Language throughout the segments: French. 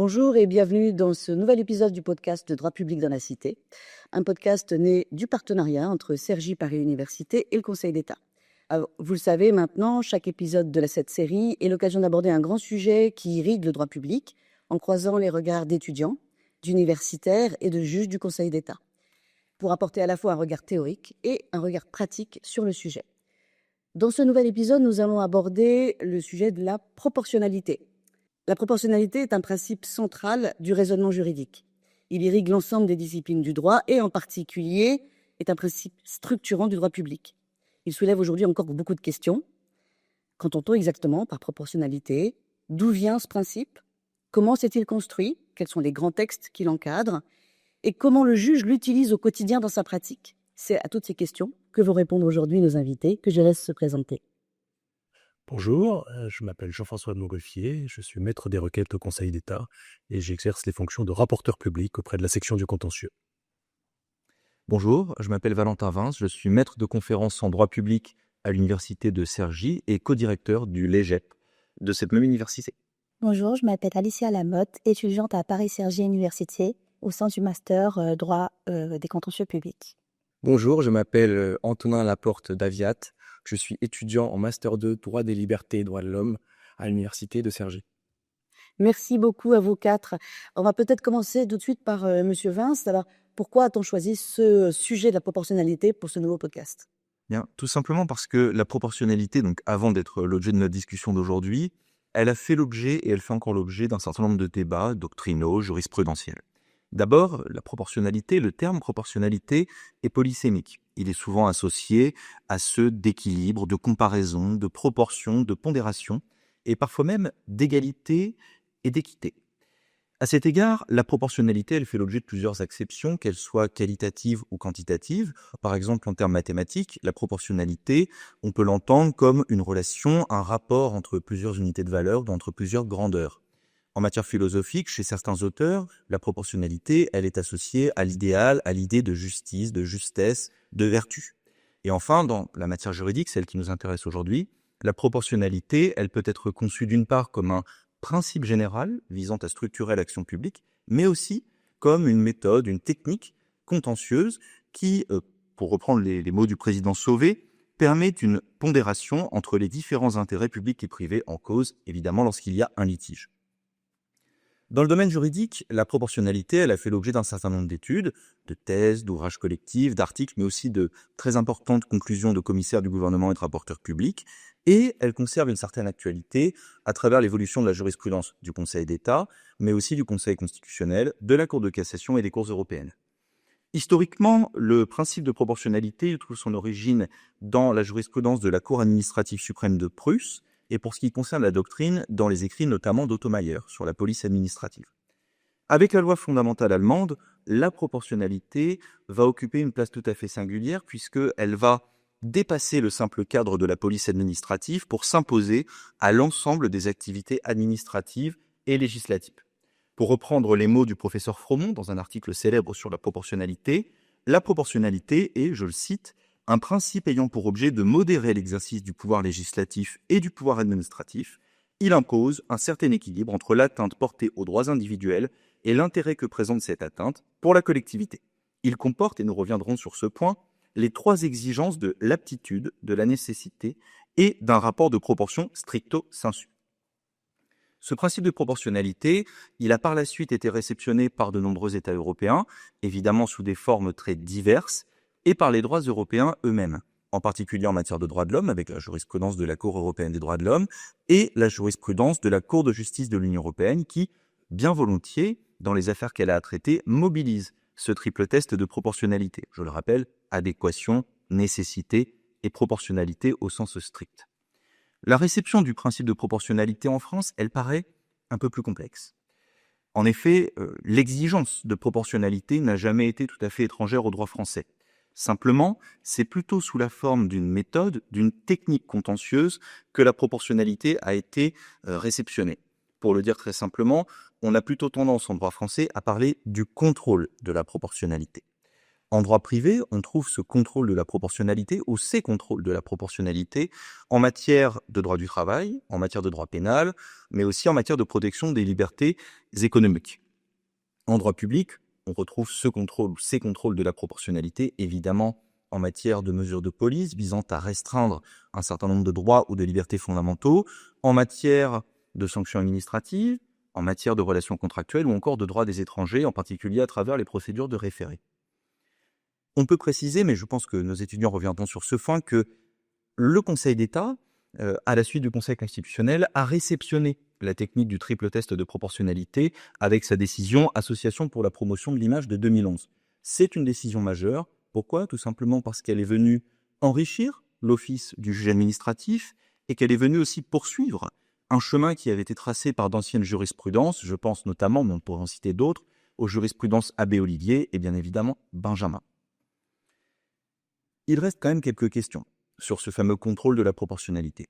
Bonjour et bienvenue dans ce nouvel épisode du podcast de droit public dans la cité, un podcast né du partenariat entre Cergy Paris Université et le Conseil d'État. Alors, vous le savez maintenant, chaque épisode de cette série est l'occasion d'aborder un grand sujet qui irrigue le droit public en croisant les regards d'étudiants, d'universitaires et de juges du Conseil d'État, pour apporter à la fois un regard théorique et un regard pratique sur le sujet. Dans ce nouvel épisode, nous allons aborder le sujet de la proportionnalité. La proportionnalité est un principe central du raisonnement juridique. Il irrigue l'ensemble des disciplines du droit et en particulier est un principe structurant du droit public. Il soulève aujourd'hui encore beaucoup de questions. Qu'entend-on exactement par proportionnalité? D'où vient ce principe? Comment s'est-il construit? Quels sont les grands textes qui l'encadrent? Et comment le juge l'utilise au quotidien dans sa pratique? C'est à toutes ces questions que vont répondre aujourd'hui nos invités, que je laisse se présenter. Bonjour, je m'appelle Jean-François de Montgolfier, je suis maître des requêtes au Conseil d'État et j'exerce les fonctions de rapporteur public auprès de la section du contentieux. Bonjour, je m'appelle Valentin Vince, je suis maître de conférences en droit public à l'université de Cergy et co-directeur du LEGEP de cette même université. Bonjour, je m'appelle Alicia Lamotte, étudiante à Paris-Cergy Université au sein du master droit des contentieux publics. Bonjour, je m'appelle Antonin Laporte d'Aviat. Je suis étudiant en Master 2 droit des libertés et droits de l'homme à l'université de Cergy. Merci beaucoup à vous quatre. On va peut-être commencer tout de suite par Monsieur Vince. Alors, pourquoi a-t-on choisi ce sujet de la proportionnalité pour ce nouveau podcast? Bien, tout simplement parce que la proportionnalité, donc avant d'être l'objet de notre discussion d'aujourd'hui, elle a fait l'objet et elle fait encore l'objet d'un certain nombre de débats doctrinaux, jurisprudentiels. D'abord, la proportionnalité, le terme proportionnalité est polysémique. Il est souvent associé à ceux d'équilibre, de comparaison, de proportion, de pondération, et parfois même d'égalité et d'équité. À cet égard, la proportionnalité, elle fait l'objet de plusieurs acceptions, qu'elles soient qualitatives ou quantitatives. Par exemple, en termes mathématiques, la proportionnalité, on peut l'entendre comme une relation, un rapport entre plusieurs unités de valeur, entre plusieurs grandeurs. En matière philosophique, chez certains auteurs, la proportionnalité, elle est associée à l'idéal, à l'idée de justice, de justesse, de vertu. Et enfin, dans la matière juridique, celle qui nous intéresse aujourd'hui, la proportionnalité, elle peut être conçue d'une part comme un principe général visant à structurer l'action publique, mais aussi comme une méthode, une technique contentieuse qui, pour reprendre les mots du président Sauvé, permet une pondération entre les différents intérêts publics et privés en cause, évidemment lorsqu'il y a un litige. Dans le domaine juridique, la proportionnalité, elle a fait l'objet d'un certain nombre d'études, de thèses, d'ouvrages collectifs, d'articles, mais aussi de très importantes conclusions de commissaires du gouvernement et de rapporteurs publics, et elle conserve une certaine actualité à travers l'évolution de la jurisprudence du Conseil d'État, mais aussi du Conseil constitutionnel, de la Cour de cassation et des cours européennes. Historiquement, le principe de proportionnalité trouve son origine dans la jurisprudence de la Cour administrative suprême de Prusse, et pour ce qui concerne la doctrine, dans les écrits notamment d'Otto Mayer sur la police administrative. Avec la loi fondamentale allemande, la proportionnalité va occuper une place tout à fait singulière puisqu'elle va dépasser le simple cadre de la police administrative pour s'imposer à l'ensemble des activités administratives et législatives. Pour reprendre les mots du professeur Fromont dans un article célèbre sur la proportionnalité est, je le cite, un principe ayant pour objet de modérer l'exercice du pouvoir législatif et du pouvoir administratif. Il impose un certain équilibre entre l'atteinte portée aux droits individuels et l'intérêt que présente cette atteinte pour la collectivité. Il comporte, et nous reviendrons sur ce point, les trois exigences de l'aptitude, de la nécessité et d'un rapport de proportion stricto sensu. Ce principe de proportionnalité, il a par la suite été réceptionné par de nombreux États européens, évidemment sous des formes très diverses, et par les droits européens eux-mêmes, en particulier en matière de droits de l'homme, avec la jurisprudence de la Cour européenne des droits de l'homme, et la jurisprudence de la Cour de justice de l'Union européenne, qui, bien volontiers, dans les affaires qu'elle a à traiter, mobilise ce triple test de proportionnalité. Je le rappelle, adéquation, nécessité et proportionnalité au sens strict. La réception du principe de proportionnalité en France, elle paraît un peu plus complexe. En effet, l'exigence de proportionnalité n'a jamais été tout à fait étrangère au droit français. Simplement, c'est plutôt sous la forme d'une méthode, d'une technique contentieuse que la proportionnalité a été réceptionnée. Pour le dire très simplement, on a plutôt tendance en droit français à parler du contrôle de la proportionnalité. En droit privé, on trouve ce contrôle de la proportionnalité ou ces contrôles de la proportionnalité en matière de droit du travail, en matière de droit pénal, mais aussi en matière de protection des libertés économiques. En droit public, on retrouve ce contrôle ou ces contrôles de la proportionnalité, évidemment, en matière de mesures de police visant à restreindre un certain nombre de droits ou de libertés fondamentaux, en matière de sanctions administratives, en matière de relations contractuelles ou encore de droits des étrangers, en particulier à travers les procédures de référé. On peut préciser, mais je pense que nos étudiants reviendront sur ce point, que le Conseil d'État, à la suite du Conseil constitutionnel, a réceptionné la technique du triple test de proportionnalité avec sa décision Association pour la promotion de l'image de 2011. C'est une décision majeure. Pourquoi ? Tout simplement parce qu'elle est venue enrichir l'office du juge administratif et qu'elle est venue aussi poursuivre un chemin qui avait été tracé par d'anciennes jurisprudences, je pense notamment, mais on pourrait en citer d'autres, aux jurisprudences Abbé-Olivier et bien évidemment Benjamin. Il reste quand même quelques questions sur ce fameux contrôle de la proportionnalité.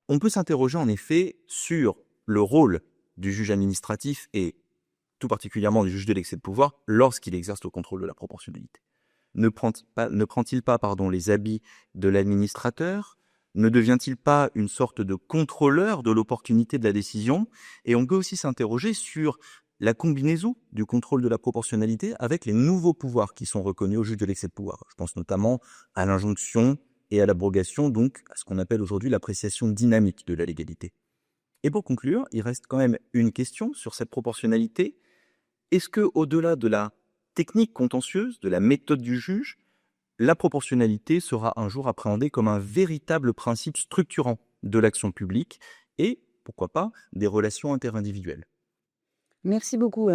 On peut s'interroger en effet sur le rôle du juge administratif et tout particulièrement du juge de l'excès de pouvoir lorsqu'il exerce le contrôle de la proportionnalité. Ne prend-il pas les habits de l'administrateur ? Ne devient-il pas une sorte de contrôleur de l'opportunité de la décision ? Et on peut aussi s'interroger sur la combinaison du contrôle de la proportionnalité avec les nouveaux pouvoirs qui sont reconnus au juge de l'excès de pouvoir. Je pense notamment à l'injonction et à l'abrogation, donc à ce qu'on appelle aujourd'hui l'appréciation dynamique de la légalité. Et pour conclure, il reste quand même une question sur cette proportionnalité. Est-ce que, au-delà de la technique contentieuse, de la méthode du juge, la proportionnalité sera un jour appréhendée comme un véritable principe structurant de l'action publique et, pourquoi pas, des relations interindividuelles ? Merci beaucoup.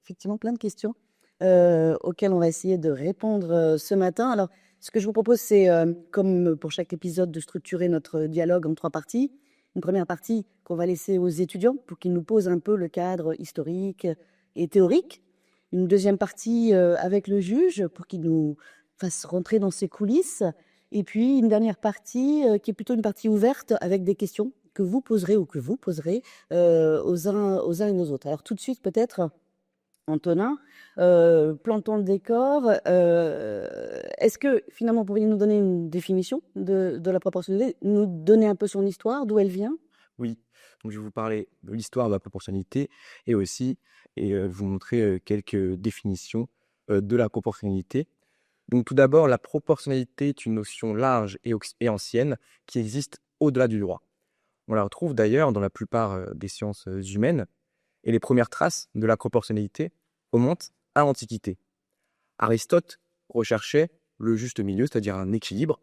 Effectivement, plein de questions auxquelles on va essayer de répondre ce matin. Alors, ce que je vous propose, c'est, comme pour chaque épisode, de structurer notre dialogue en 3 parties. Une première partie qu'on va laisser aux étudiants pour qu'ils nous posent un peu le cadre historique et théorique. Une deuxième partie avec le juge pour qu'il nous fasse rentrer dans ses coulisses. Et puis, une dernière partie qui est plutôt une partie ouverte avec des questions que vous poserez ou que vous poserez aux uns et aux autres. Alors tout de suite peut-être, Antonin, plantons le décor. Est-ce que finalement vous pourriez nous donner une définition de la proportionnalité, nous donner un peu son histoire, d'où elle vient ? Oui, donc je vais vous parler de l'histoire de la proportionnalité et aussi vous montrer quelques définitions de la proportionnalité. Donc tout d'abord, la proportionnalité est une notion large et ancienne qui existe au-delà du droit. On la retrouve d'ailleurs dans la plupart des sciences humaines, et les premières traces de la proportionnalité remontent à l'Antiquité. Aristote recherchait le juste milieu, c'est-à-dire un équilibre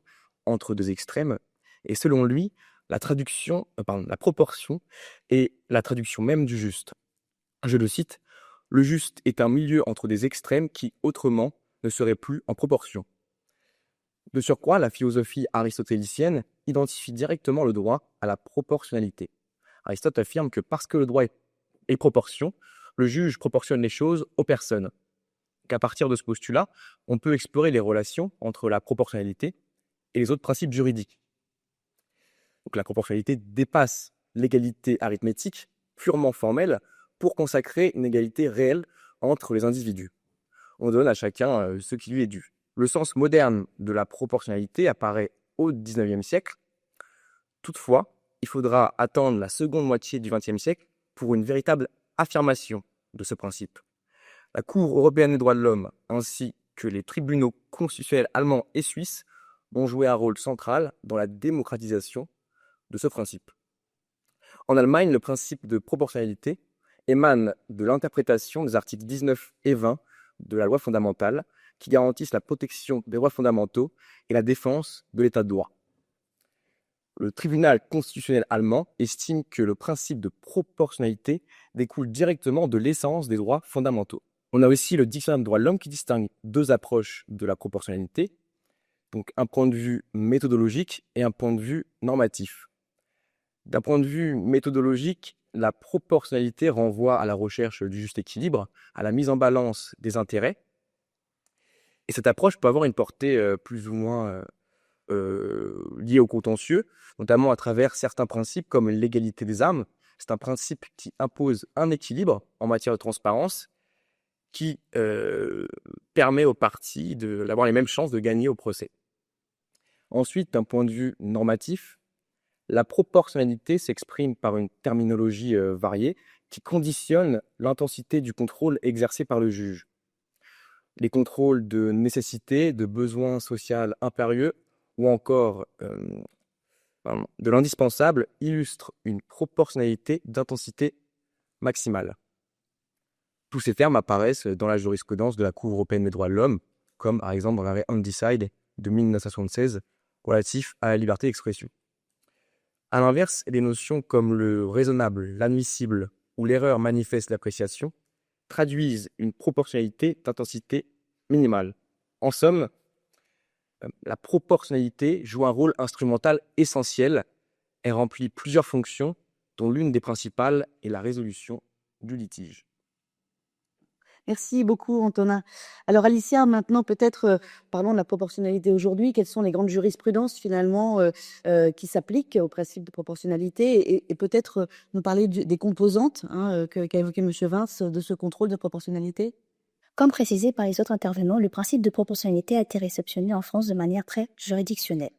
entre 2 extrêmes, et selon lui, la proportion est la traduction même du juste. Je le cite, « Le juste est un milieu entre des extrêmes qui, autrement, ne seraient plus en proportion. » De surcroît, la philosophie aristotélicienne identifie directement le droit à la proportionnalité. Aristote affirme que parce que le droit est proportion, le juge proportionne les choses aux personnes. Qu'à partir de ce postulat, on peut explorer les relations entre la proportionnalité et les autres principes juridiques. Donc la proportionnalité dépasse l'égalité arithmétique purement formelle pour consacrer une égalité réelle entre les individus. On donne à chacun ce qui lui est dû. Le sens moderne de la proportionnalité apparaît au XIXe siècle. Toutefois, il faudra attendre la seconde moitié du XXe siècle pour une véritable affirmation de ce principe. La Cour européenne des droits de l'homme ainsi que les tribunaux constitutionnels allemands et suisses ont joué un rôle central dans la démocratisation de ce principe. En Allemagne, le principe de proportionnalité émane de l'interprétation des articles 19 et 20 de la loi fondamentale qui garantissent la protection des droits fondamentaux et la défense de l'état de droit. Le tribunal constitutionnel allemand estime que le principe de proportionnalité découle directement de l'essence des droits fondamentaux. On a aussi le dictionnaire des droits de l'homme qui distingue 2 approches de la proportionnalité, donc un point de vue méthodologique et un point de vue normatif. D'un point de vue méthodologique, la proportionnalité renvoie à la recherche du juste équilibre, à la mise en balance des intérêts. Et cette approche peut avoir une portée plus ou moins liée au contentieux, notamment à travers certains principes comme l'égalité des armes. C'est un principe qui impose un équilibre en matière de transparence, qui permet aux parties d'avoir les mêmes chances de gagner au procès. Ensuite, d'un point de vue normatif, la proportionnalité s'exprime par une terminologie variée qui conditionne l'intensité du contrôle exercé par le juge. Les contrôles de nécessité, de besoin social impérieux ou encore de l'indispensable illustrent une proportionnalité d'intensité maximale. Tous ces termes apparaissent dans la jurisprudence de la Cour européenne des droits de l'homme, comme par exemple dans l'arrêt Handicide de 1976 relatif à la liberté d'expression. À l'inverse, les notions comme le raisonnable, l'admissible ou l'erreur manifeste d'appréciation traduisent une proportionnalité d'intensité minimale. En somme, la proportionnalité joue un rôle instrumental essentiel et remplit plusieurs fonctions, dont l'une des principales est la résolution du litige. Merci beaucoup, Antonin. Alors, Alicia, maintenant, peut-être, parlons de la proportionnalité aujourd'hui. Quelles sont les grandes jurisprudences, finalement, qui s'appliquent au principe de proportionnalité et peut-être nous parler des composantes qu'a évoqué M. Vince de ce contrôle de proportionnalité? Comme précisé par les autres intervenants, le principe de proportionnalité a été réceptionné en France de manière très juridictionnelle.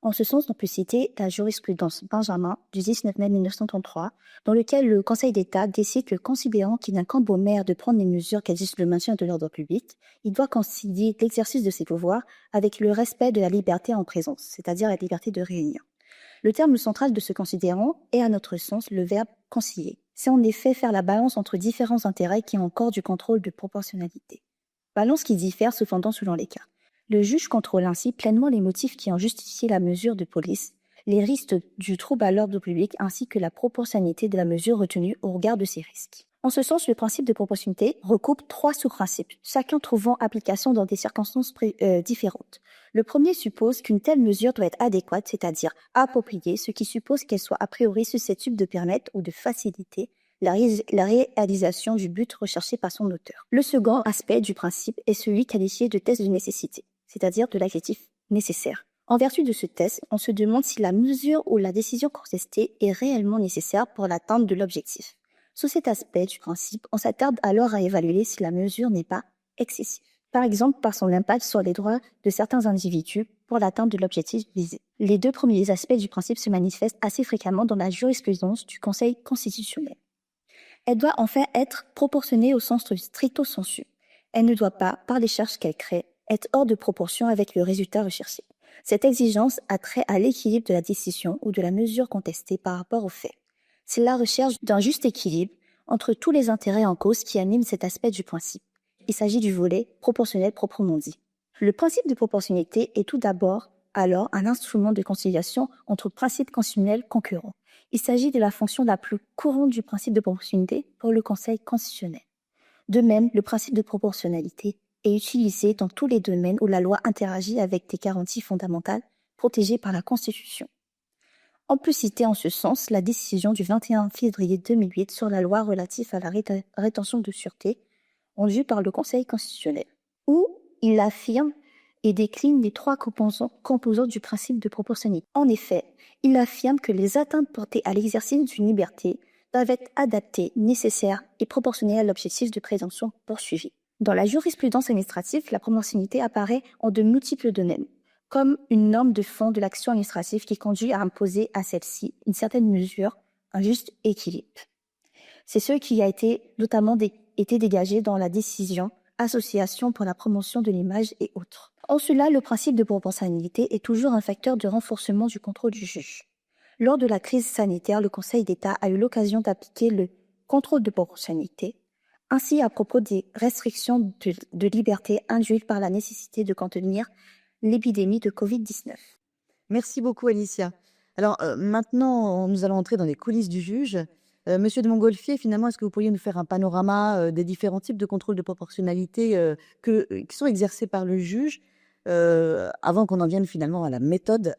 En ce sens, on peut citer la jurisprudence Benjamin du 19 mai 1933, dans lequel le Conseil d'État décide que, considérant qu'il incombe au maire de prendre les mesures qui exigent le maintien de l'ordre public, il doit concilier l'exercice de ses pouvoirs avec le respect de la liberté en présence, c'est-à-dire la liberté de réunion. Le terme central de ce considérant est, à notre sens, le verbe concilier. C'est en effet faire la balance entre différents intérêts qui ont encore du contrôle de proportionnalité. Balance qui diffère cependant selon les cas. Le juge contrôle ainsi pleinement les motifs qui ont justifié la mesure de police, les risques du trouble à l'ordre public ainsi que la proportionnalité de la mesure retenue au regard de ces risques. En ce sens, le principe de proportionnalité recoupe 3 sous-principes, chacun trouvant application dans des circonstances différentes. Le premier suppose qu'une telle mesure doit être adéquate, c'est-à-dire appropriée, ce qui suppose qu'elle soit a priori susceptible de permettre ou de faciliter la réalisation du but recherché par son auteur. Le second aspect du principe est celui qualifié de test de nécessité, c'est-à-dire de l'adjectif nécessaire. En vertu de ce test, on se demande si la mesure ou la décision contestée est réellement nécessaire pour l'atteinte de l'objectif. Sous cet aspect du principe, on s'attarde alors à évaluer si la mesure n'est pas excessive. Par exemple, par son impact sur les droits de certains individus pour l'atteinte de l'objectif visé. Les 2 premiers aspects du principe se manifestent assez fréquemment dans la jurisprudence du Conseil constitutionnel. Elle doit enfin être proportionnée au sens stricto sensu. Elle ne doit pas, par les charges qu'elle crée, être hors de proportion avec le résultat recherché. Cette exigence a trait à l'équilibre de la décision ou de la mesure contestée par rapport aux faits. C'est la recherche d'un juste équilibre entre tous les intérêts en cause qui animent cet aspect du principe. Il s'agit du volet proportionnel proprement dit. Le principe de proportionnalité est tout d'abord alors un instrument de conciliation entre principes constitutionnels concurrents. Il s'agit de la fonction la plus courante du principe de proportionnalité pour le Conseil constitutionnel. De même, le principe de proportionnalité est utilisé dans tous les domaines où la loi interagit avec des garanties fondamentales protégées par la Constitution. On peut citer en ce sens la décision du 21 février 2008 sur la loi relative à la rétention de sûreté, rendue par le Conseil constitutionnel, où il affirme et décline les 3 composants du principe de proportionnalité. En effet, il affirme que les atteintes portées à l'exercice d'une liberté doivent être adaptées, nécessaires et proportionnées à l'objectif de présomption poursuivi. Dans la jurisprudence administrative, la proportionnalité apparaît en de multiples domaines, comme une norme de fond de l'action administrative qui conduit à imposer à celle-ci une certaine mesure, un juste équilibre. C'est ce qui a été notamment été dégagé dans la décision Association pour la promotion de l'image et autres. En cela, le principe de proportionnalité est toujours un facteur de renforcement du contrôle du juge. Lors de la crise sanitaire, le Conseil d'État a eu l'occasion d'appliquer le contrôle de proportionnalité. Ainsi, à propos des restrictions de liberté induites par la nécessité de contenir l'épidémie de Covid-19. Merci beaucoup, Alicia. Alors, maintenant, nous allons entrer dans les coulisses du juge. Monsieur de Montgolfier, finalement, est-ce que vous pourriez nous faire un panorama des différents types de contrôle de proportionnalité qui sont exercés par le juge avant qu'on en vienne finalement à la méthode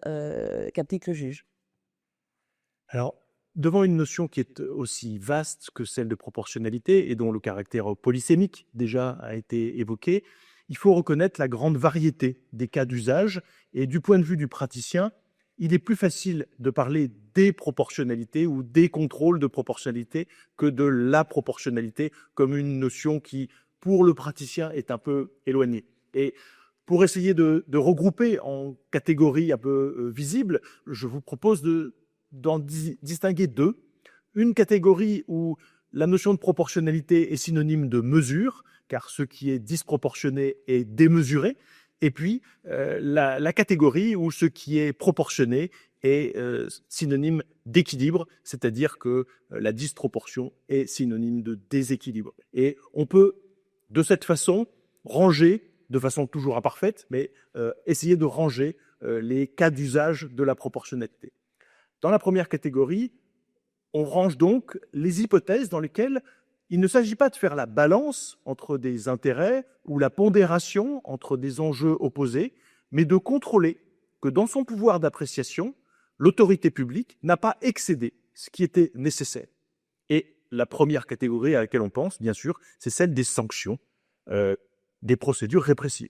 qu'applique le juge? Alors, devant une notion qui est aussi vaste que celle de proportionnalité et dont le caractère polysémique déjà a été évoqué, il faut reconnaître la grande variété des cas d'usage et du point de vue du praticien, il est plus facile de parler des proportionnalités ou des contrôles de proportionnalité que de la proportionnalité comme une notion qui pour le praticien est un peu éloigné. Et pour essayer de regrouper en catégories un peu visibles, je vous propose d'en distinguer deux. Une catégorie où la notion de proportionnalité est synonyme de mesure, car ce qui est disproportionné est démesuré. Et puis, la catégorie où ce qui est proportionné est synonyme d'équilibre, c'est-à-dire que la disproportion est synonyme de déséquilibre. Et on peut, de cette façon, ranger, de façon toujours imparfaite, mais essayer de ranger les cas d'usage de la proportionnalité. Dans la première catégorie, on range donc les hypothèses dans lesquelles il ne s'agit pas de faire la balance entre des intérêts ou la pondération entre des enjeux opposés, mais de contrôler que dans son pouvoir d'appréciation, l'autorité publique n'a pas excédé ce qui était nécessaire. Et la première catégorie à laquelle on pense, bien sûr, c'est celle des sanctions, des procédures répressives.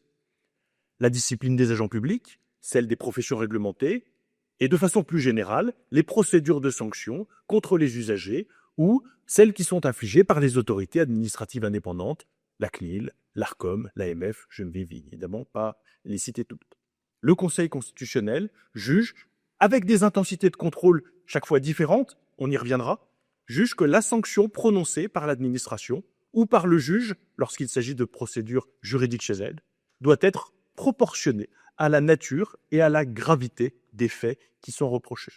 La discipline des agents publics, celle des professions réglementées, et de façon plus générale, les procédures de sanctions contre les usagers ou celles qui sont infligées par les autorités administratives indépendantes, la CNIL, l'ARCOM, l'AMF, je ne vais évidemment pas les citer toutes. Le Conseil constitutionnel juge, avec des intensités de contrôle chaque fois différentes, on y reviendra, juge que la sanction prononcée par l'administration ou par le juge, lorsqu'il s'agit de procédures juridiques chez elle, doit être proportionnée à la nature et à la gravité des faits qui sont reprochés.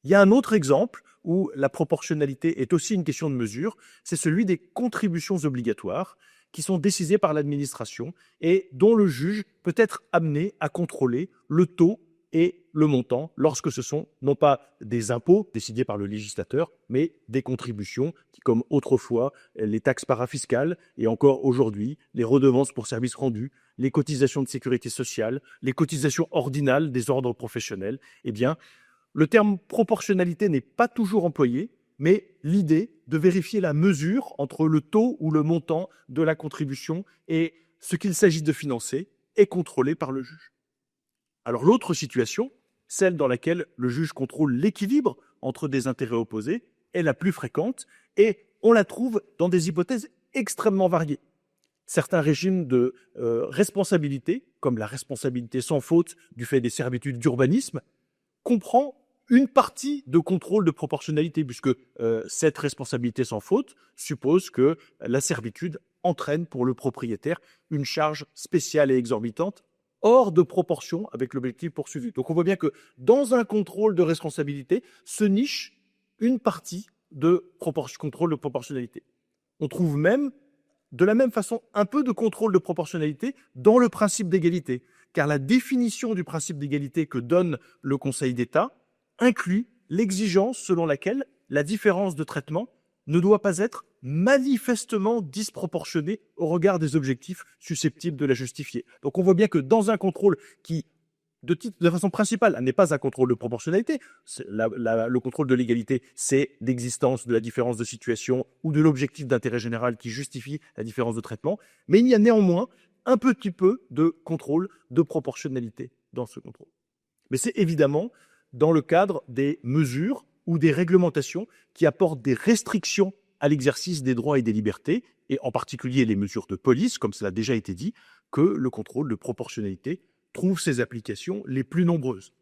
Il y a un autre exemple où la proportionnalité est aussi une question de mesure, c'est celui des contributions obligatoires qui sont décidées par l'administration et dont le juge peut être amené à contrôler le taux et le montant lorsque ce sont non pas des impôts décidés par le législateur, mais des contributions qui, comme autrefois, les taxes parafiscales et encore aujourd'hui, les redevances pour services rendus, les cotisations de sécurité sociale, les cotisations ordinales des ordres professionnels, eh bien, le terme proportionnalité n'est pas toujours employé, mais l'idée de vérifier la mesure entre le taux ou le montant de la contribution et ce qu'il s'agit de financer est contrôlé par le juge. Alors l'autre situation, celle dans laquelle le juge contrôle l'équilibre entre des intérêts opposés, est la plus fréquente et on la trouve dans des hypothèses extrêmement variées. Certains régimes de responsabilité, comme la responsabilité sans faute du fait des servitudes d'urbanisme, comprend une partie de contrôle de proportionnalité, puisque cette responsabilité sans faute suppose que la servitude entraîne pour le propriétaire une charge spéciale et exorbitante hors de proportion avec l'objectif poursuivi. Donc on voit bien que dans un contrôle de responsabilité se niche une partie de contrôle de proportionnalité. On trouve même, de la même façon, un peu de contrôle de proportionnalité dans le principe d'égalité, car la définition du principe d'égalité que donne le Conseil d'État inclut l'exigence selon laquelle la différence de traitement ne doit pas être manifestement disproportionnée au regard des objectifs susceptibles de la justifier. Donc on voit bien que dans un contrôle qui, de façon principale, n'est pas un contrôle de proportionnalité, le contrôle de l'égalité, c'est l'existence de la différence de situation ou de l'objectif d'intérêt général qui justifie la différence de traitement, mais il y a néanmoins un petit peu de contrôle de proportionnalité dans ce contrôle. Mais c'est évidemment dans le cadre des mesures ou des réglementations qui apportent des restrictions à l'exercice des droits et des libertés, et en particulier les mesures de police, comme cela a déjà été dit, que le contrôle de proportionnalité trouve ses applications les plus nombreuses.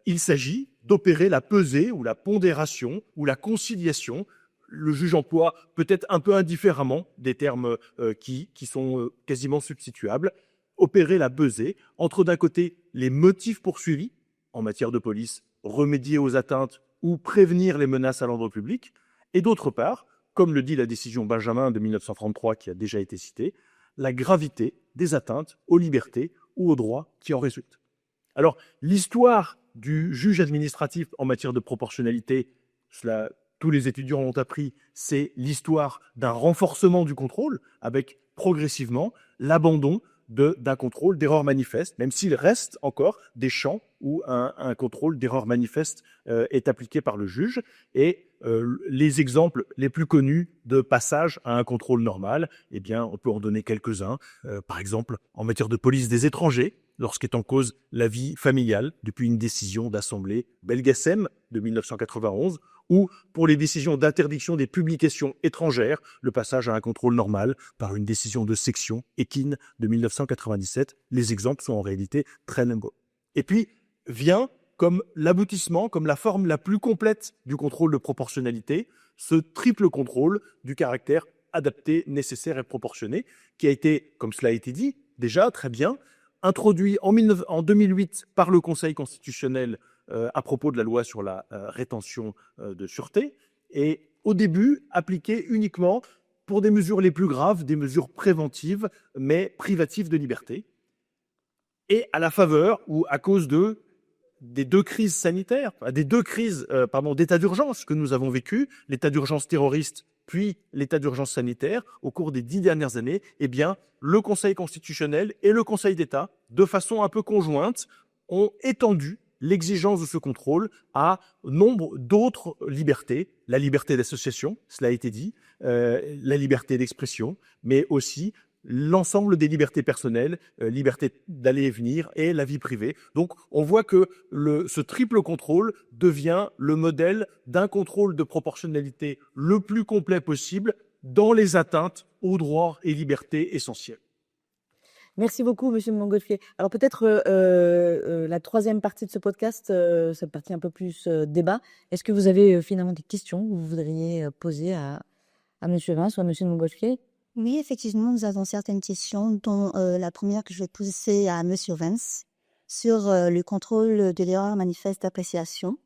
Il s'agit d'opérer la pesée ou la pondération ou la conciliation. Le juge emploie peut-être un peu indifféremment des termes qui sont quasiment substituables. Opérer la pesée entre d'un côté les motifs poursuivis en matière de police, remédier aux atteintes ou prévenir les menaces à l'ordre public, et d'autre part, comme le dit la décision Benjamin de 1933 qui a déjà été citée, la gravité des atteintes aux libertés ou aux droits qui en résultent. Alors, l'histoire du juge administratif en matière de proportionnalité, tous les étudiants l'ont appris, c'est l'histoire d'un renforcement du contrôle avec progressivement l'abandon d'un contrôle d'erreur manifeste, même s'il reste encore des champs où un contrôle d'erreur manifeste est appliqué par le juge. Et les exemples les plus connus de passage à un contrôle normal, eh bien, on peut en donner quelques-uns. Par exemple, en matière de police des étrangers, lorsqu'est en cause la vie familiale, depuis une décision d'assemblée Belgacem de 1991, ou pour les décisions d'interdiction des publications étrangères, le passage à un contrôle normal par une décision de section, Ekin de 1997. Les exemples sont en réalité très nombreux. Et puis vient comme l'aboutissement, comme la forme la plus complète du contrôle de proportionnalité, ce triple contrôle du caractère adapté, nécessaire et proportionné, qui a été, comme cela a été dit, déjà très bien, introduit en 2008 par le Conseil constitutionnel à propos de la loi sur la rétention de sûreté, et au début appliqué uniquement pour des mesures les plus graves, des mesures préventives, mais privatives de liberté. Et à la faveur, ou à cause des deux crises sanitaires, d'état d'urgence que nous avons vécu, l'état d'urgence terroriste, puis l'état d'urgence sanitaire, au cours des 10 dernières années, eh bien, le Conseil constitutionnel et le Conseil d'État, de façon un peu conjointe, ont étendu l'exigence de ce contrôle à nombre d'autres libertés, la liberté d'association, cela a été dit, la liberté d'expression, mais aussi l'ensemble des libertés personnelles, liberté d'aller et venir et la vie privée. Donc on voit que ce triple contrôle devient le modèle d'un contrôle de proportionnalité le plus complet possible dans les atteintes aux droits et libertés essentiels. Merci beaucoup, Monsieur de Montgolfier. Alors peut-être la troisième partie de ce podcast, cette partie un peu plus débat. Est-ce que vous avez finalement des questions que vous voudriez poser à Monsieur Vince ou à Monsieur de Montgolfier? Oui, effectivement, nous avons certaines questions, dont la première que je vais poser à Monsieur Vance sur le contrôle de l'erreur manifeste d'appréciation.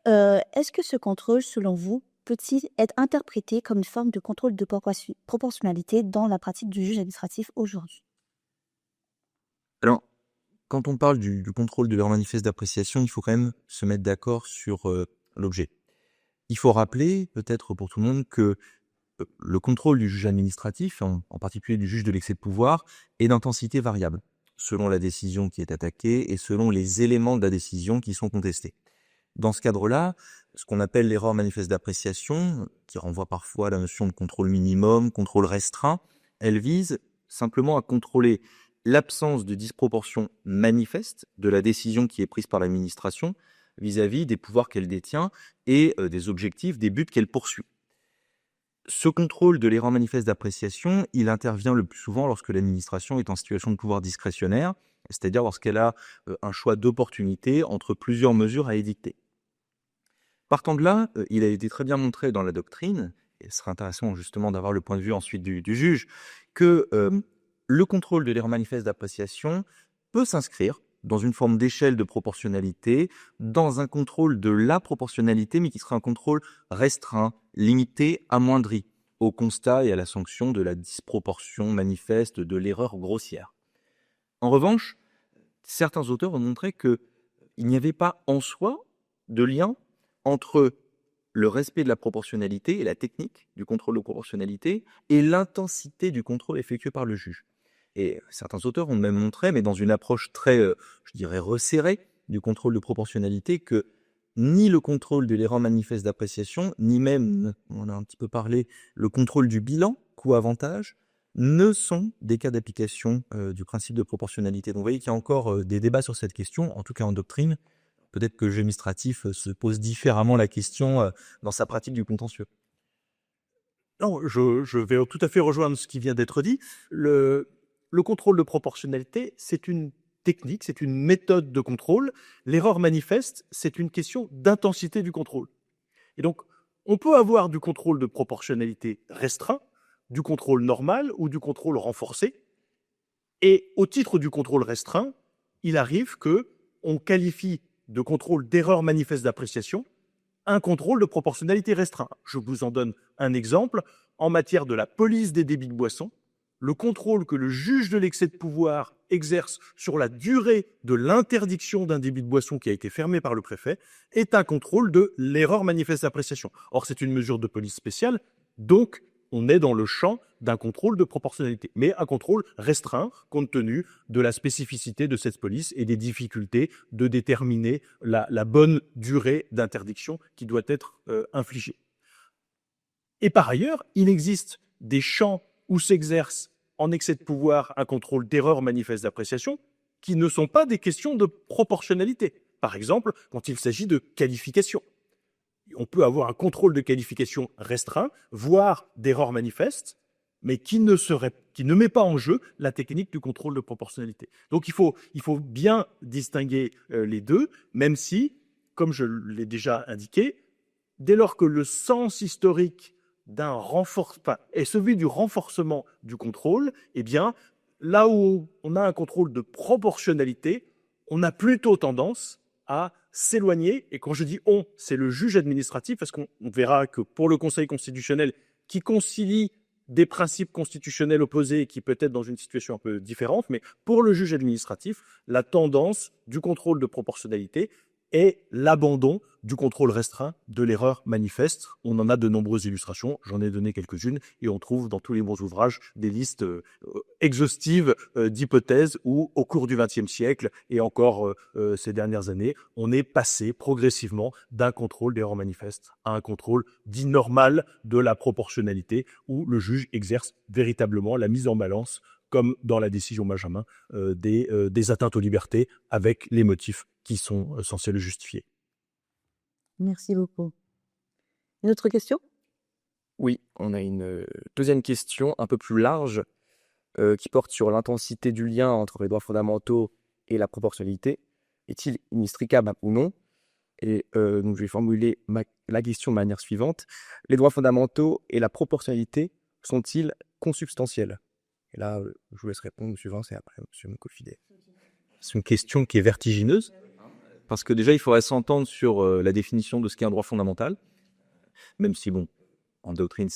Est-ce que ce contrôle, selon vous, peut-il être interprété comme une forme de contrôle de proportionnalité dans la pratique du juge administratif aujourd'hui? Alors, quand on parle du contrôle de l'erreur manifeste d'appréciation, il faut quand même se mettre d'accord sur l'objet. Il faut rappeler, peut-être pour tout le monde, que le contrôle du juge administratif, en particulier du juge de l'excès de pouvoir, est d'intensité variable, selon la décision qui est attaquée et selon les éléments de la décision qui sont contestés. Dans ce cadre-là, ce qu'on appelle l'erreur manifeste d'appréciation, qui renvoie parfois à la notion de contrôle minimum, contrôle restreint, elle vise simplement à contrôler l'absence de disproportion manifeste de la décision qui est prise par l'administration vis-à-vis des pouvoirs qu'elle détient et des objectifs, des buts qu'elle poursuit. Ce contrôle de l'erreur manifeste d'appréciation, il intervient le plus souvent lorsque l'administration est en situation de pouvoir discrétionnaire, c'est-à-dire lorsqu'elle a un choix d'opportunité entre plusieurs mesures à édicter. Partant de là, il a été très bien montré dans la doctrine, et ce serait intéressant justement d'avoir le point de vue ensuite du juge, que le contrôle de l'erreur manifeste d'appréciation peut s'inscrire dans une forme d'échelle de proportionnalité, dans un contrôle de la proportionnalité, mais qui sera un contrôle restreint, limité, amoindri, au constat et à la sanction de la disproportion manifeste de l'erreur grossière. En revanche, certains auteurs ont montré qu'il n'y avait pas en soi de lien entre le respect de la proportionnalité et la technique du contrôle de proportionnalité et l'intensité du contrôle effectué par le juge. Et certains auteurs ont même montré, mais dans une approche très, je dirais, resserrée du contrôle de proportionnalité, que ni le contrôle de l'erreur manifeste d'appréciation, ni même, on a un petit peu parlé, le contrôle du bilan, coût-avantage, ne sont des cas d'application du principe de proportionnalité. Donc vous voyez qu'il y a encore des débats sur cette question, en tout cas en doctrine. Peut-être que le juge administratif se pose différemment la question dans sa pratique du contentieux. Non, je vais tout à fait rejoindre ce qui vient d'être dit. Le contrôle de proportionnalité, c'est une technique, c'est une méthode de contrôle. L'erreur manifeste, c'est une question d'intensité du contrôle. Et donc, on peut avoir du contrôle de proportionnalité restreint, du contrôle normal ou du contrôle renforcé. Et au titre du contrôle restreint, il arrive qu'on qualifie de contrôle d'erreur manifeste d'appréciation un contrôle de proportionnalité restreint. Je vous en donne un exemple. En matière de la police des débits de boissons, le contrôle que le juge de l'excès de pouvoir exerce sur la durée de l'interdiction d'un débit de boisson qui a été fermé par le préfet est un contrôle de l'erreur manifeste d'appréciation. Or, c'est une mesure de police spéciale, donc on est dans le champ d'un contrôle de proportionnalité, mais un contrôle restreint compte tenu de la spécificité de cette police et des difficultés de déterminer la bonne durée d'interdiction qui doit être infligée. Et par ailleurs, il existe des champs où s'exerce en excès de pouvoir un contrôle d'erreur manifeste d'appréciation qui ne sont pas des questions de proportionnalité. Par exemple, quand il s'agit de qualification. on peut avoir un contrôle de qualification restreint, voire d'erreur manifeste, mais qui ne met pas en jeu la technique du contrôle de proportionnalité. Donc il faut bien distinguer les deux, même si, comme je l'ai déjà indiqué, dès lors que le sens historique est celui du renforcement du contrôle, eh bien, là où on a un contrôle de proportionnalité, on a plutôt tendance à s'éloigner. Et quand je dis on, c'est le juge administratif, parce qu'on verra que pour le Conseil constitutionnel, qui concilie des principes constitutionnels opposés et qui peut être dans une situation un peu différente, mais pour le juge administratif, la tendance du contrôle de proportionnalité est l'abandon du contrôle restreint de l'erreur manifeste. On en a de nombreuses illustrations, j'en ai donné quelques-unes, et on trouve dans tous les bons ouvrages des listes exhaustives d'hypothèses où, au cours du XXe siècle et encore ces dernières années, on est passé progressivement d'un contrôle d'erreur manifeste à un contrôle dit normal de la proportionnalité, où le juge exerce véritablement la mise en balance, comme dans la décision Benjamin, des atteintes aux libertés avec les motifs qui sont censés le justifier. Merci beaucoup. Une autre question? Oui, on a une deuxième question un peu plus large qui porte sur l'intensité du lien entre les droits fondamentaux et la proportionnalité. Est-il inextricable ou non? Et donc je vais formuler la question de manière suivante. Les droits fondamentaux et la proportionnalité sont-ils consubstantiels? Et là, je vous laisse répondre, M. Vince, et après, M. Mokofide. C'est une question qui est vertigineuse, parce que déjà, il faudrait s'entendre sur la définition de ce qu'est un droit fondamental, même si, bon, en doctrine,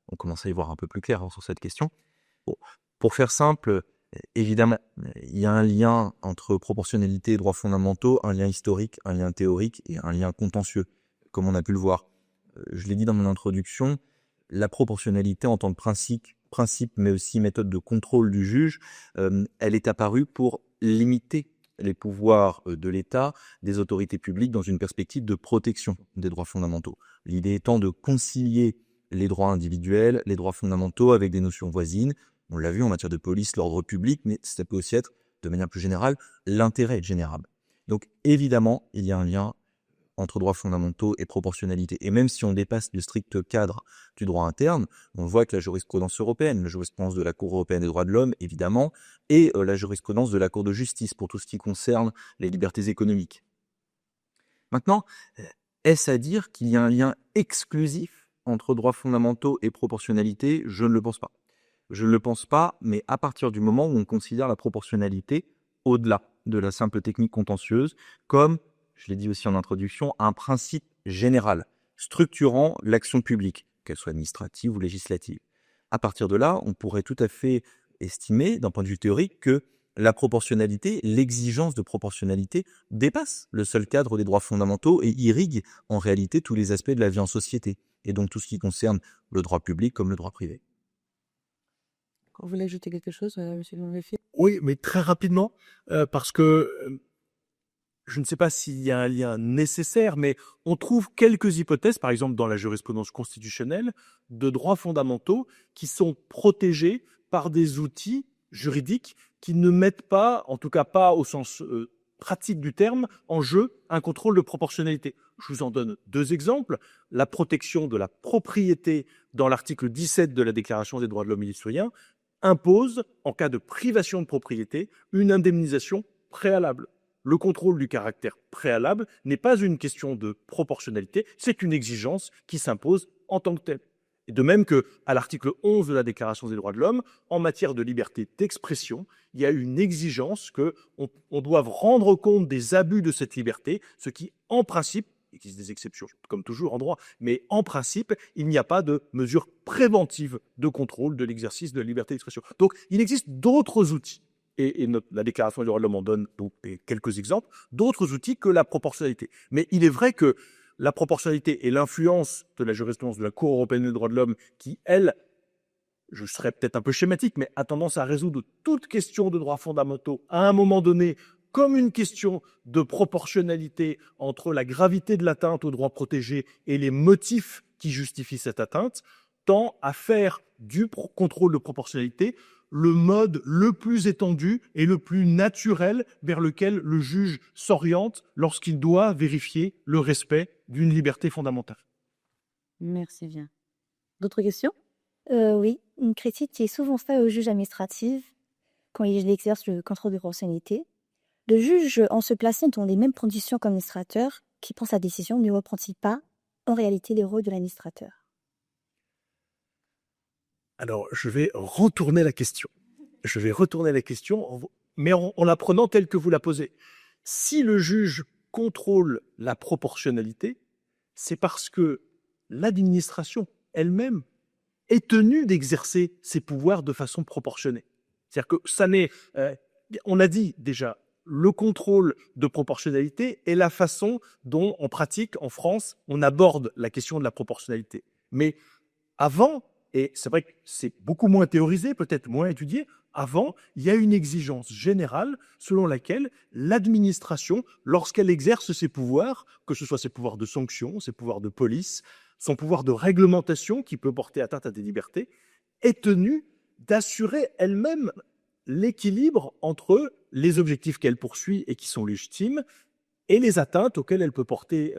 on commence à y voir un peu plus clair sur cette question. Bon, pour faire simple, évidemment, il y a un lien entre proportionnalité et droits fondamentaux, un lien historique, un lien théorique et un lien contentieux, comme on a pu le voir. Je l'ai dit dans mon introduction, la proportionnalité en tant que principe, mais aussi méthode de contrôle du juge, elle est apparue pour limiter les pouvoirs de l'État, des autorités publiques, dans une perspective de protection des droits fondamentaux. L'idée étant de concilier les droits individuels, les droits fondamentaux avec des notions voisines. On l'a vu en matière de police, l'ordre public, mais ça peut aussi être, de manière plus générale, l'intérêt général. Donc évidemment, il y a un lien entre droits fondamentaux et proportionnalité. Et même si on dépasse le strict cadre du droit interne, on voit que la jurisprudence européenne, la jurisprudence de la Cour européenne des droits de l'homme, évidemment, et la jurisprudence de la Cour de justice pour tout ce qui concerne les libertés économiques. Maintenant, est-ce à dire qu'il y a un lien exclusif entre droits fondamentaux et proportionnalité? Je ne le pense pas. Je ne le pense pas, mais à partir du moment où on considère la proportionnalité au-delà de la simple technique contentieuse, comme, je l'ai dit aussi en introduction, un principe général structurant l'action publique, qu'elle soit administrative ou législative. À partir de là, on pourrait tout à fait estimer, d'un point de vue théorique, que la proportionnalité, l'exigence de proportionnalité dépasse le seul cadre des droits fondamentaux et irrigue en réalité tous les aspects de la vie en société, et donc tout ce qui concerne le droit public comme le droit privé. Vous voulez ajouter quelque chose, M. Mokofide? Oui, mais très rapidement, parce que je ne sais pas s'il y a un lien nécessaire, mais on trouve quelques hypothèses, par exemple dans la jurisprudence constitutionnelle, de droits fondamentaux qui sont protégés par des outils juridiques qui ne mettent pas, en tout cas pas au sens pratique du terme, en jeu un contrôle de proportionnalité. Je vous en donne deux exemples. La protection de la propriété dans l'article 17 de la Déclaration des droits de l'homme et du citoyen impose, en cas de privation de propriété, une indemnisation préalable. Le contrôle du caractère préalable n'est pas une question de proportionnalité, c'est une exigence qui s'impose en tant que telle. Et de même qu'à l'article 11 de la Déclaration des droits de l'homme, en matière de liberté d'expression, il y a une exigence qu'on doive rendre compte des abus de cette liberté, ce qui, en principe, il existe des exceptions, comme toujours en droit, mais en principe, il n'y a pas de mesure préventive de contrôle de l'exercice de la liberté d'expression. Donc, il existe d'autres outils, et la Déclaration des droits de l'homme en donne donc quelques exemples, d'autres outils que la proportionnalité. Mais il est vrai que la proportionnalité et l'influence de la jurisprudence de la Cour européenne des droits de l'homme, qui, elle, je serais peut-être un peu schématique, mais a tendance à résoudre toute question de droits fondamentaux à un moment donné, comme une question de proportionnalité entre la gravité de l'atteinte aux droits protégés et les motifs qui justifient cette atteinte, tend à faire du contrôle de proportionnalité le mode le plus étendu et le plus naturel vers lequel le juge s'oriente lorsqu'il doit vérifier le respect d'une liberté fondamentale. Merci bien. D'autres questions? Oui, une critique qui est souvent faite au juge administratif quand il exerce le contrôle de proportionnalité. Le juge, en se plaçant dans les mêmes conditions qu'administrateur qui prend sa décision, ne reprend-il pas en réalité les rôles de l'administrateur? Alors, je vais retourner la question. Mais en la prenant telle que vous la posez. Si le juge contrôle la proportionnalité, c'est parce que l'administration elle-même est tenue d'exercer ses pouvoirs de façon proportionnée. C'est-à-dire que ça n'est... on a dit déjà, le contrôle de proportionnalité est la façon dont, en pratique, en France, on aborde la question de la proportionnalité. Mais avant, et c'est vrai que c'est beaucoup moins théorisé, peut-être moins étudié, avant, il y a une exigence générale selon laquelle l'administration, lorsqu'elle exerce ses pouvoirs, que ce soit ses pouvoirs de sanction, ses pouvoirs de police, son pouvoir de réglementation qui peut porter atteinte à des libertés, est tenue d'assurer elle-même l'équilibre entre les objectifs qu'elle poursuit et qui sont légitimes et les atteintes auxquelles elle peut porter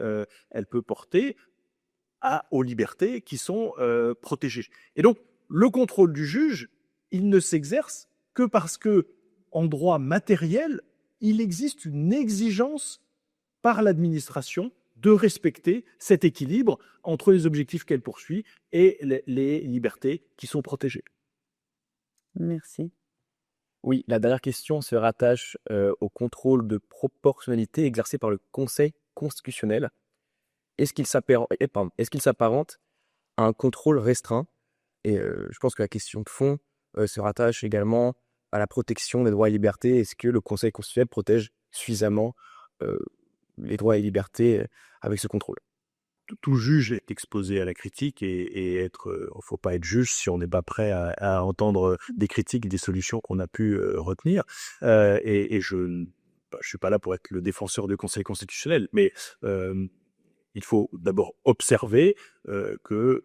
aux libertés qui sont protégées. Et donc, le contrôle du juge, il ne s'exerce que parce que, en droit matériel, il existe une exigence par l'administration de respecter cet équilibre entre les objectifs qu'elle poursuit et les libertés qui sont protégées. Merci. Oui, la dernière question se rattache au contrôle de proportionnalité exercé par le Conseil constitutionnel. Est-ce qu'il s'apparente à un contrôle restreint? Et je pense que la question de fond se rattache également à la protection des droits et libertés. Est-ce que le Conseil constitutionnel protège suffisamment les droits et libertés avec ce contrôle? Tout juge est exposé à la critique et faut pas être juge si on n'est pas prêt à entendre des critiques, des solutions qu'on a pu retenir. Et je suis pas là pour être le défenseur du Conseil constitutionnel, mais il faut d'abord observer que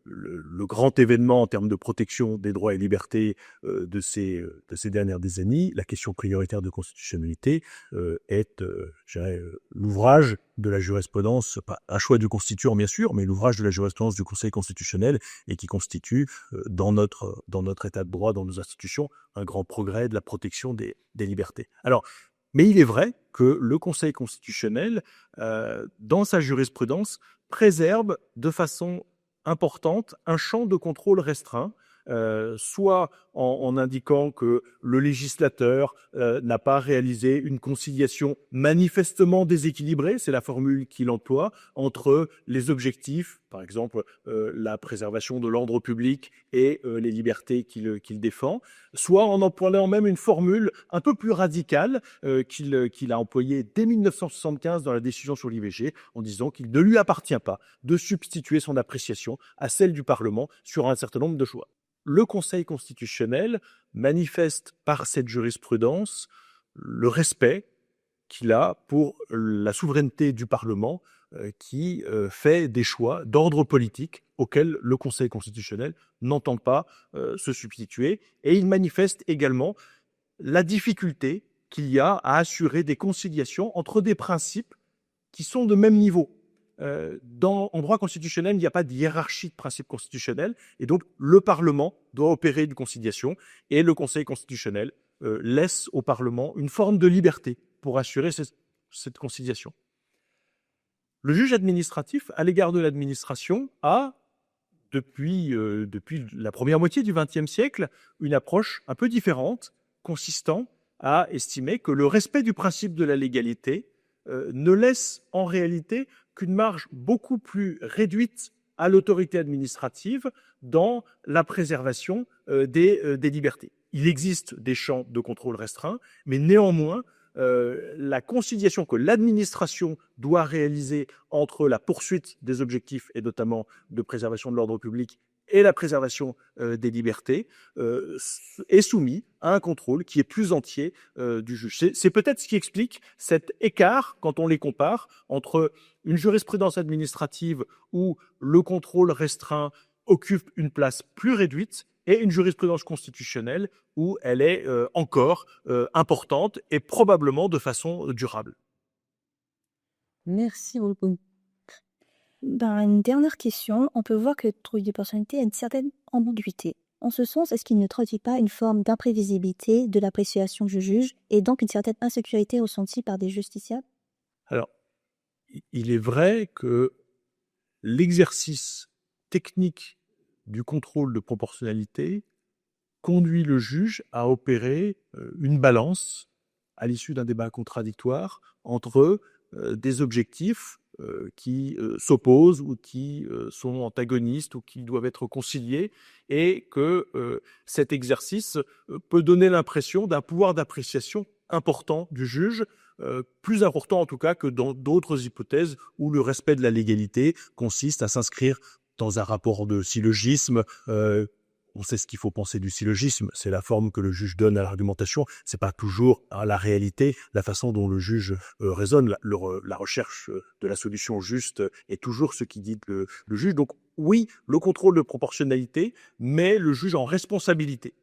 le grand événement en termes de protection des droits et libertés de ces dernières décennies, la question prioritaire de constitutionnalité, est l'ouvrage de la jurisprudence, pas un choix du constituant bien sûr, mais l'ouvrage de la jurisprudence du Conseil constitutionnel et qui constitue dans notre état de droit, dans nos institutions, un grand progrès de la protection des libertés. Alors, mais il est vrai que le Conseil constitutionnel, dans sa jurisprudence, préserve de façon importante un champ de contrôle restreint, soit en indiquant que le législateur n'a pas réalisé une conciliation manifestement déséquilibrée, c'est la formule qu'il emploie, entre les objectifs, par exemple la préservation de l'ordre public et les libertés qu'il défend, soit en employant même une formule un peu plus radicale qu'il a employée dès 1975 dans la décision sur l'IVG, en disant qu'il ne lui appartient pas de substituer son appréciation à celle du Parlement sur un certain nombre de choix. Le Conseil constitutionnel manifeste par cette jurisprudence le respect qu'il a pour la souveraineté du Parlement qui fait des choix d'ordre politique auxquels le Conseil constitutionnel n'entend pas se substituer. Et il manifeste également la difficulté qu'il y a à assurer des conciliations entre des principes qui sont de même niveau. En droit constitutionnel, il n'y a pas de hiérarchie de principes constitutionnels, et donc le Parlement doit opérer une conciliation, et le Conseil constitutionnel laisse au Parlement une forme de liberté pour assurer cette conciliation. Le juge administratif, à l'égard de l'administration, a, depuis la première moitié du XXe siècle, une approche un peu différente, consistant à estimer que le respect du principe de la légalité ne laisse en réalité qu'une marge beaucoup plus réduite à l'autorité administrative dans la préservation des libertés. Il existe des champs de contrôle restreints, mais néanmoins, la conciliation que l'administration doit réaliser entre la poursuite des objectifs, et notamment de préservation de l'ordre public, et la préservation des libertés, est soumis à un contrôle qui est plus entier du juge. C'est peut-être ce qui explique cet écart, quand on les compare, entre une jurisprudence administrative où le contrôle restreint occupe une place plus réduite et une jurisprudence constitutionnelle où elle est encore importante et probablement de façon durable. Merci beaucoup. Une dernière question. On peut voir que le trouble de personnalité a une certaine ambiguïté. En ce sens, est-ce qu'il ne traduit pas une forme d'imprévisibilité de l'appréciation du juge et donc une certaine insécurité ressentie par des justiciables? Alors, il est vrai que l'exercice technique du contrôle de proportionnalité conduit le juge à opérer une balance à l'issue d'un débat contradictoire entre des objectifs qui s'opposent ou qui sont antagonistes ou qui doivent être conciliés, et que cet exercice peut donner l'impression d'un pouvoir d'appréciation important du juge, plus important en tout cas que dans d'autres hypothèses où le respect de la légalité consiste à s'inscrire dans un rapport de syllogisme. On sait ce qu'il faut penser du syllogisme, c'est la forme que le juge donne à l'argumentation, c'est pas toujours la réalité, la façon dont le juge raisonne, la recherche de la solution juste est toujours ce qui dit le juge. Donc oui, le contrôle de proportionnalité met le juge en responsabilité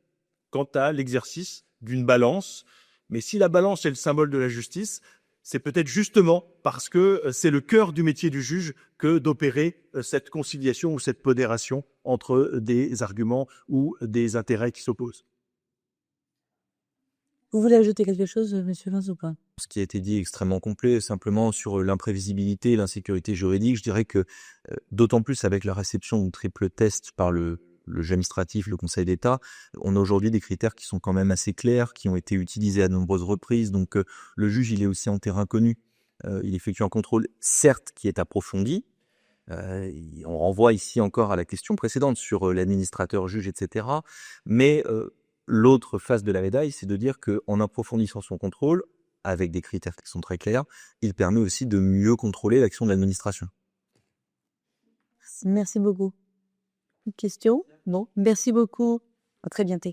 quant à l'exercice d'une balance, mais si la balance est le symbole de la justice, c'est peut-être justement parce que c'est le cœur du métier du juge que d'opérer cette conciliation ou cette pondération entre des arguments ou des intérêts qui s'opposent. Vous voulez ajouter quelque chose, monsieur Vince, ou pas? Ce qui a été dit est extrêmement complet. Simplement sur l'imprévisibilité et l'insécurité juridique, je dirais que d'autant plus avec la réception du triple test par le juge administratif, le Conseil d'État, on a aujourd'hui des critères qui sont quand même assez clairs, qui ont été utilisés à de nombreuses reprises. Donc le juge, il est aussi en terrain connu. Il effectue un contrôle, certes, qui est approfondi. On renvoie ici encore à la question précédente sur l'administrateur juge, etc. Mais l'autre face de la médaille, c'est de dire qu'en approfondissant son contrôle, avec des critères qui sont très clairs, il permet aussi de mieux contrôler l'action de l'administration. Merci beaucoup. Une question? Non. Merci beaucoup. À très bientôt.